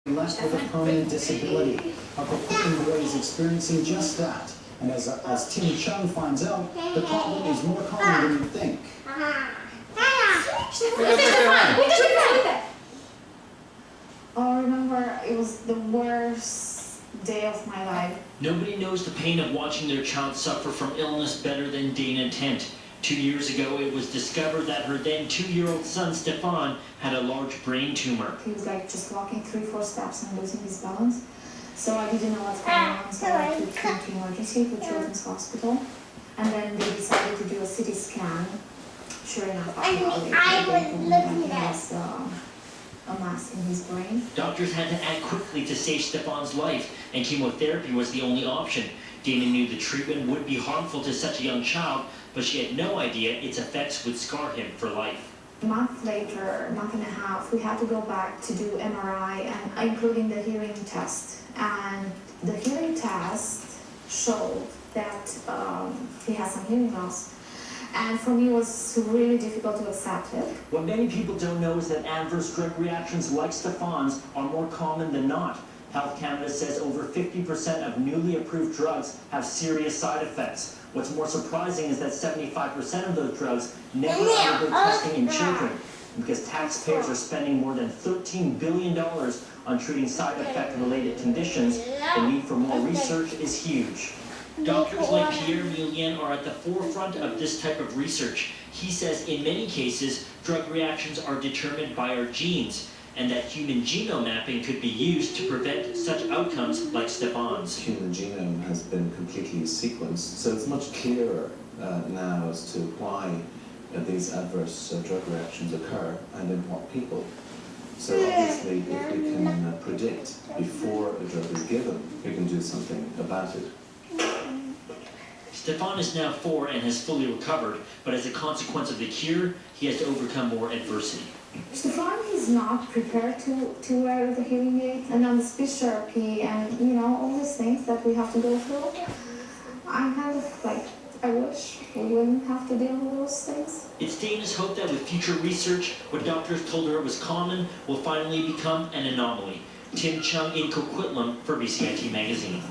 Left with a permanent disability. A Coquitlam boy is experiencing just that. And as Tim Chung finds out, the problem is more common than you think. I remember it was the worst day of my life. Nobody knows the pain of watching their child suffer from illness better than Dana Tent. 2 years ago, it was discovered that her then 2-year-old son, Stefan, had a large brain tumor. He was like just walking 3-4 steps and losing his balance. So I didn't know what's going on, so I took him to emergency to Children's Hospital. And then they decided to do a CT scan. Sure enough, I was looking at a mass in his brain. Doctors had to act quickly to save Stefan's life, and chemotherapy was the only option. Dana knew the treatment would be harmful to such a young child, but she had no idea its effects would scar him for life. A month later, a month and a half, we had to go back to do MRI, and including the hearing test. And the hearing test showed that he has some hearing loss. And for me, it was really difficult to accept it. What many people don't know is that adverse drug reactions like Stefan's are more common than not. Health Canada says over 50% of newly approved drugs have serious side effects. What's more surprising is that 75% of those drugs never undergo testing in children, because taxpayers are spending more than $13 billion on treating side effect-related conditions. The need for more research is huge. Doctors like Pierre Millien are at the forefront of this type of research. He says in many cases, drug reactions are determined by our genes, and that human genome mapping could be used to prevent such outcomes like Stefan's. Human genome has been completely sequenced, so it's much clearer now as to why these adverse drug reactions occur and in what people. So obviously, if we can predict before a drug is given, we can do something about it. Stefan is now 4 and has fully recovered, but as a consequence of the cure, he has to overcome more adversity. Stefan is not prepared to wear the hearing aid and on the speech therapy and, all these things that we have to go through. I'm kind of like, I wish we wouldn't have to deal with those things. It's Dana's hope that with future research, what doctors told her was common will finally become an anomaly. Tim Chung in Coquitlam for BCIT Magazine.